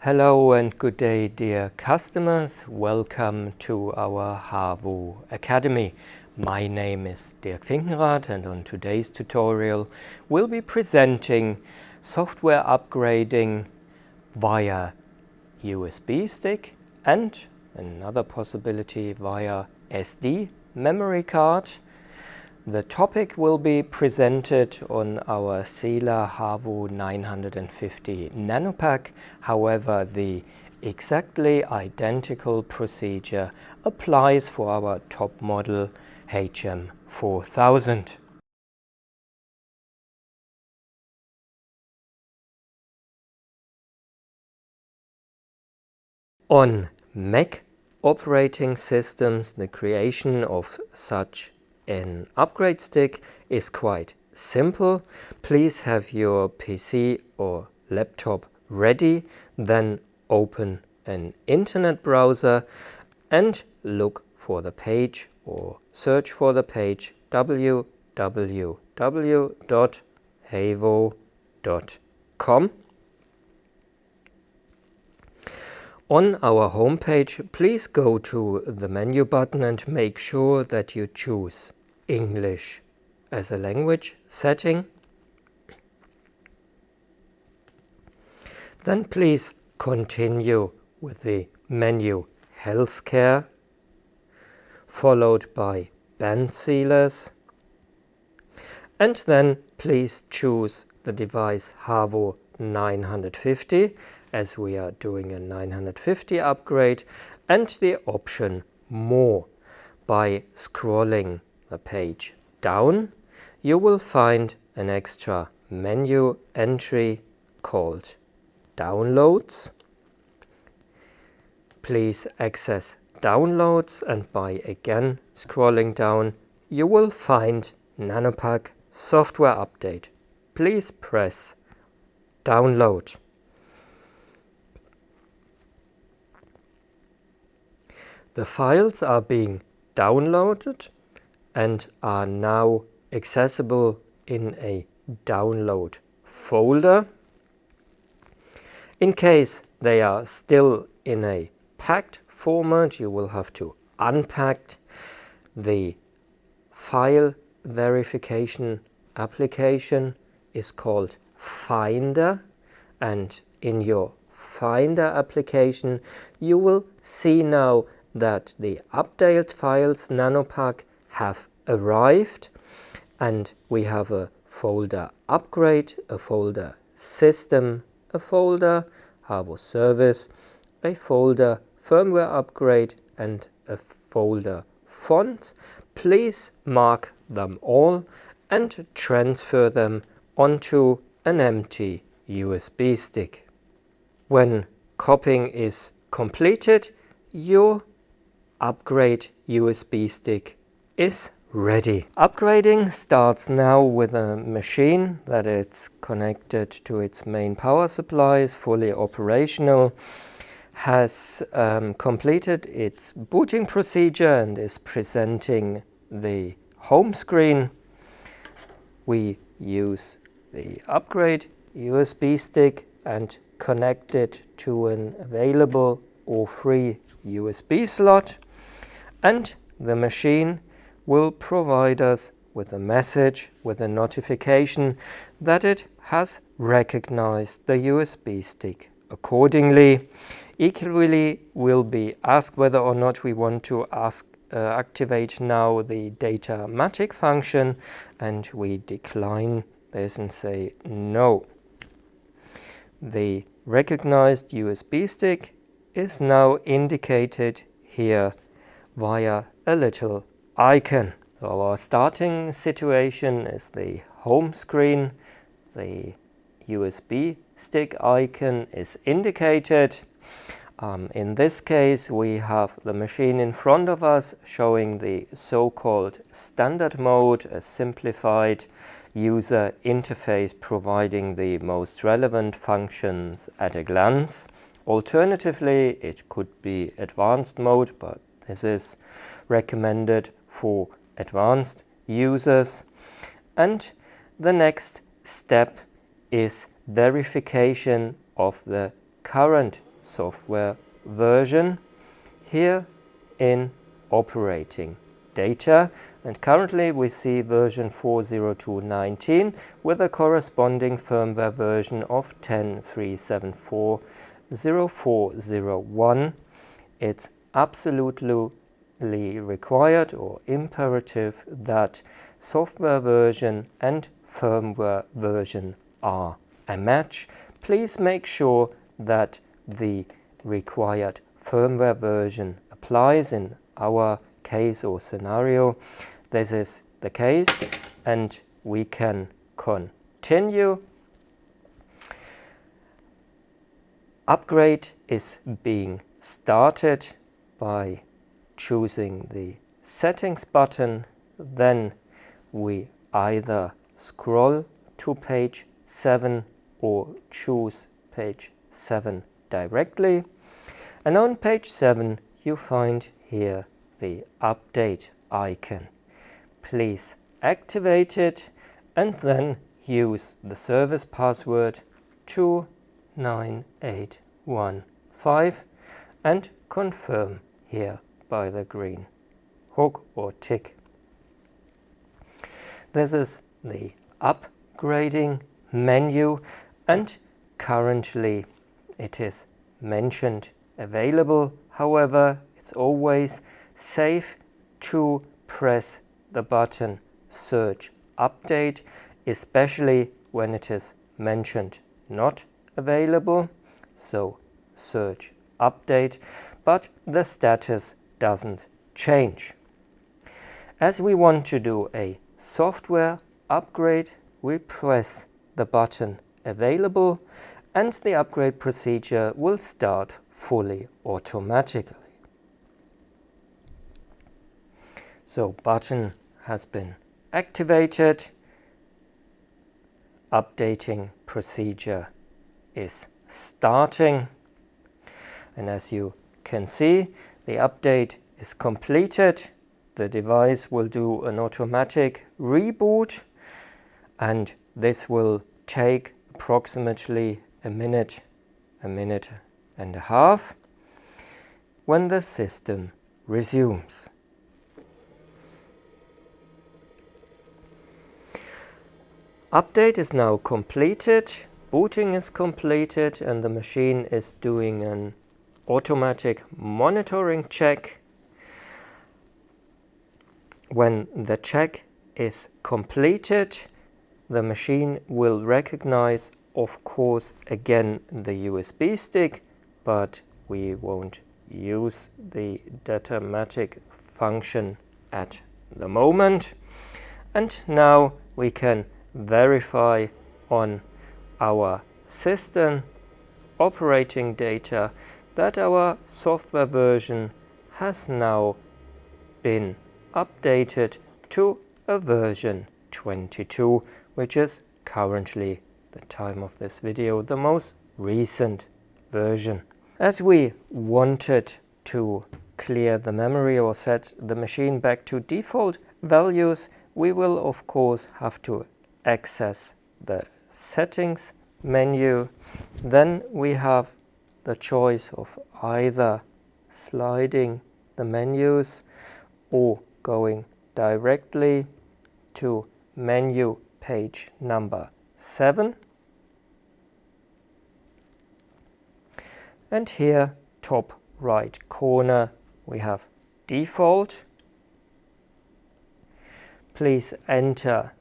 Hello and good day, dear customers. Welcome to our hawo Academy. My name is Dirk Finkenrath, and on today's tutorial we'll be presenting software upgrading via USB stick and another possibility via SD memory card. The topic will be presented on our Sela hawo 950 NanoPak. However, the exactly identical procedure applies for our top model HM4000. On Mac operating systems, the creation of such an upgrade stick is quite simple. Please have your PC or laptop ready, then open an internet browser and look for the page or search for the page www.hawo.com. On our home page, please go to the menu button and make sure that you choose English as a language setting. Then please continue with the menu Healthcare, followed by band sealers. And then please choose the device hawo 950, as we are doing a 950 upgrade, and the option More. By scrolling the page down, you will find an extra menu entry called Downloads. Please access Downloads, and by again scrolling down, you will find NanoPak Software Update. Please press Download. The files are being downloaded and are now accessible in a download folder. In case they are still in a packed format, you will have to unpack the file verification application is called Finder, and in your Finder application you will see now that the updated files NanoPak have arrived, and we have a folder upgrade, a folder system, a folder hawo service, a folder firmware upgrade, and a folder fonts. Please mark them all and transfer them onto an empty USB stick. When copying is completed, your upgrade USB stick is ready. Upgrading starts now with a machine that is connected to its main power supply, is fully operational, has completed its booting procedure and is presenting the home screen. We use the upgrade USB stick and connect it to an available or free USB slot, and the machine will provide us with a message, with a notification that it has recognized the USB stick. Accordingly, equally will be asked whether or not we want to activate now the Datamatic function, and we decline this and say no. The recognized USB stick is now indicated here via a little icon. So our starting situation is the home screen. The USB stick icon is indicated. In this case, we have the machine in front of us showing the so-called standard mode, a simplified user interface providing the most relevant functions at a glance. Alternatively, it could be advanced mode, but this is recommended for advanced users. And the next step is verification of the current software version here in operating data, and currently we see version 4.02.19 with a corresponding firmware version of 10.374.04.01. It's absolutely required or imperative that software version and firmware version are a match. Please make sure that the required firmware version applies in our case or scenario. This is the case, and we can continue. Upgrade is being started by choosing the settings button. Then we either scroll to page 7 or choose page 7 directly. And on page 7 you find here the update icon. Please activate it and then use the service password 29815 and confirm here by the green hook or tick. This is the upgrading menu, and currently it is mentioned available. However, it's always safe to press the button search update, especially when it is mentioned not available. So search update, but the status doesn't change. As we want to do a software upgrade, we press the button available and the upgrade procedure will start fully automatically. So button has been activated. Updating procedure is starting. And as you can see, the update is completed. The device will do an automatic reboot, and this will take approximately a minute and a half when the system resumes. Update is now completed, booting is completed, and the machine is doing an automatic monitoring check. When the check is completed, the machine will recognize, of course, again the USB stick, but we won't use the Datamatic function at the moment. And now we can verify on our system operating data that our software version has now been updated to a version 22, which is currently, the time of this video, the most recent version. As we wanted to clear the memory or set the machine back to default values, we will of course have to access the settings menu. Then we have the choice of either sliding the menus or going directly to menu page number 7. And here, top right corner, we have default. Please enter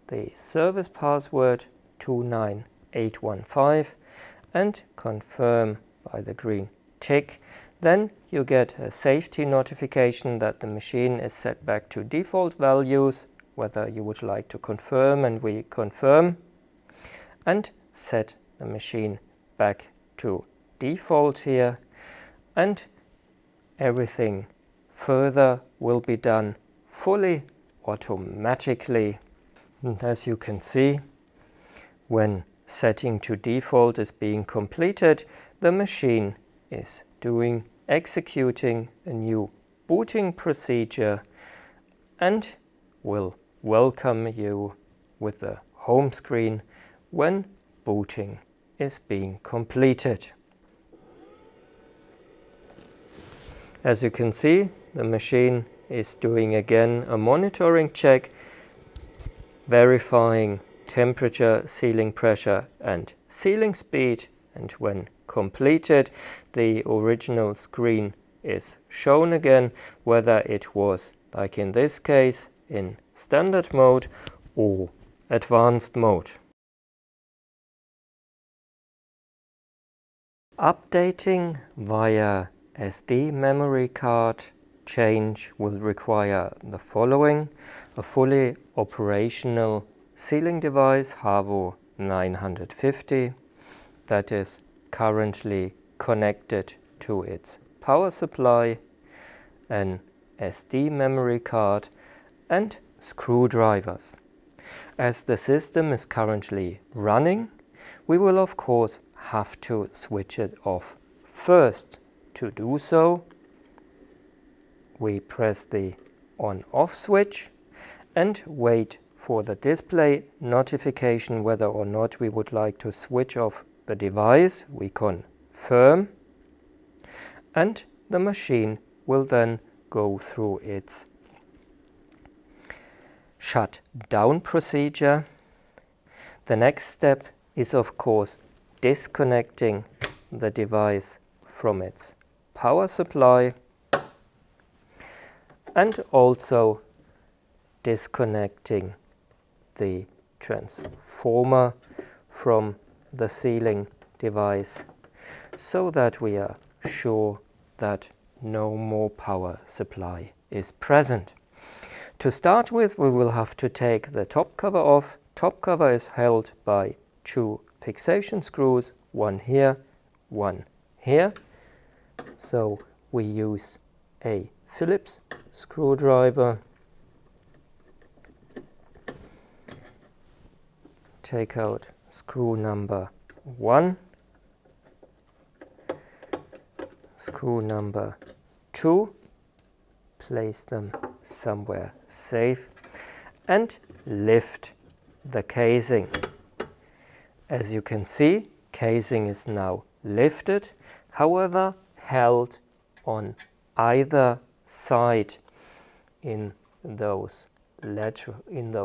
the service password 29815 and confirm by the green tick. Then you get a safety notification that the machine is set back to default values, whether you would like to confirm, and we confirm, and set the machine back to default here, and everything further will be done fully automatically. And as you can see, when setting to default is being completed, the machine is executing a new booting procedure and will welcome you with the home screen when booting is being completed. As you can see, the machine is doing again a monitoring check, verifying temperature, sealing pressure and sealing speed, and when completed the original screen is shown again, whether it was, like in this case, in standard mode or advanced mode. Updating via SD memory card change will require the following: a fully operational sealing device, hawo 950, that is currently connected to its power supply, an SD memory card and screwdrivers. As the system is currently running, we will of course have to switch it off first. To do so, we press the on-off switch and wait for the display notification whether or not we would like to switch off the device. We confirm, and the machine will then go through its shut down procedure. The next step is of course disconnecting the device from its power supply and also disconnecting the transformer from the sealing device so that we are sure that no more power supply is present. To start with, we will have to take the top cover off. Top cover is held by two fixation screws, one here, one here. So we use a Phillips screwdriver, take out screw number 1, screw number 2, place them somewhere safe and lift the casing. As you can see, casing is now lifted, however held on either side in those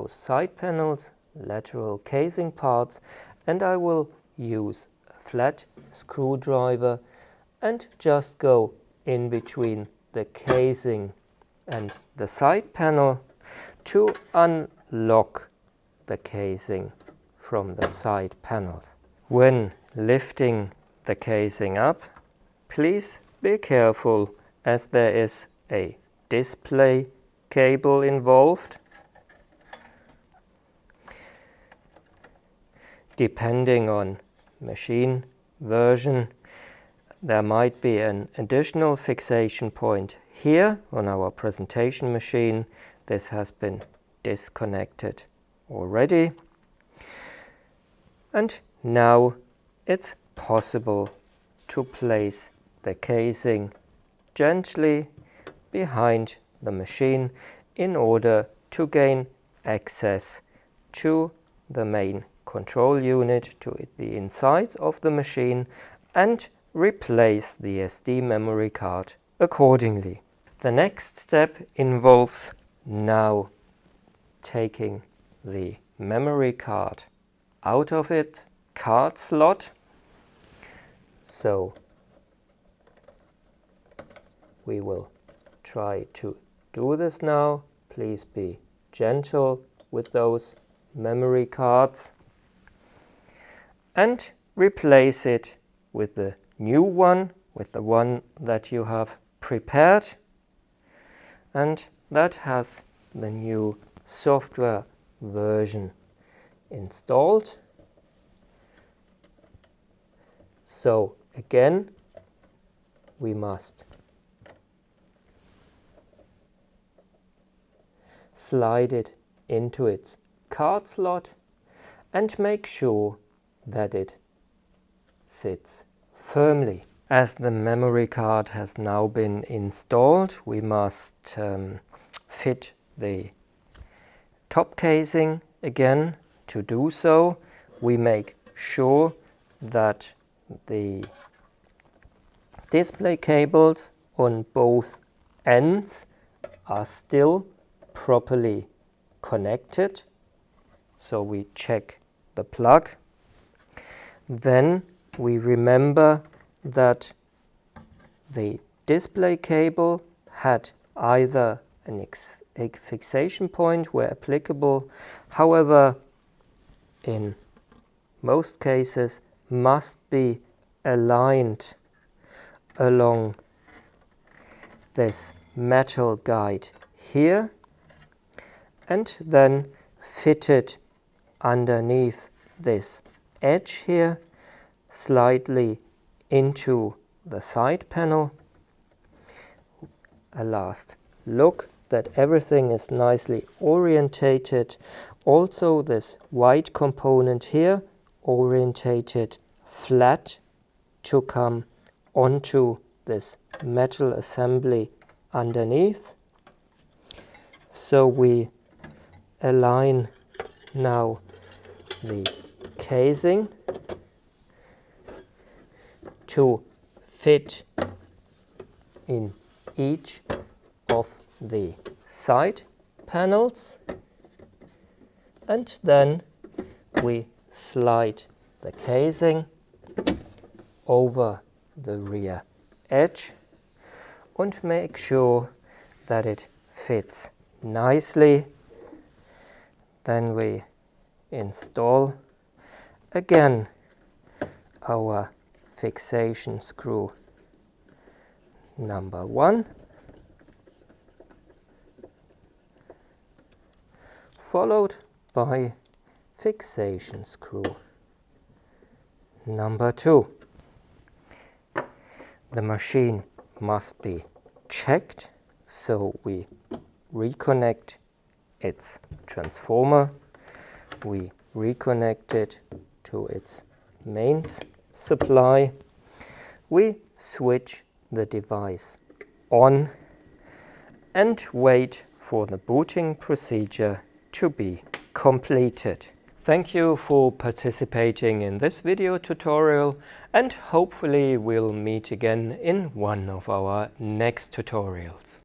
side panels, lateral casing parts, and I will use a flat screwdriver and just go in between the casing and the side panel to unlock the casing from the side panels. When lifting the casing up, please be careful as there is a display cable involved. Depending on machine version, there might be an additional fixation point here on our presentation machine. This has been disconnected already. And now it's possible to place the casing gently behind the machine in order to gain access to the main control unit, to the insides of the machine, and replace the SD memory card accordingly. The next step involves now taking the memory card out of its card slot. So we will try to do this now. Please be gentle with those memory cards and replace it with the new one, with the one that you have prepared and that has the new software version installed. So again, we must slide it into its card slot and make sure that it sits firmly. As the memory card has now been installed, we must fit the top casing again. To do so, we make sure that the display cables on both ends are still properly connected. So we check the plug. Then we remember that the display cable had either a fixation point where applicable, however, in most cases must be aligned along this metal guide here and then fitted underneath this edge here, slightly into the side panel. A last look that everything is nicely orientated. Also this white component here orientated flat to come onto this metal assembly underneath. So we align now the casing to fit in each of the side panels, and then we slide the casing over the rear edge and make sure that it fits nicely. Then we install again our fixation screw number 1, followed by fixation screw number 2. The machine must be checked, so we reconnect its transformer, we reconnect it to its mains supply, we switch the device on and wait for the booting procedure to be completed. Thank you for participating in this video tutorial, and hopefully we'll meet again in one of our next tutorials.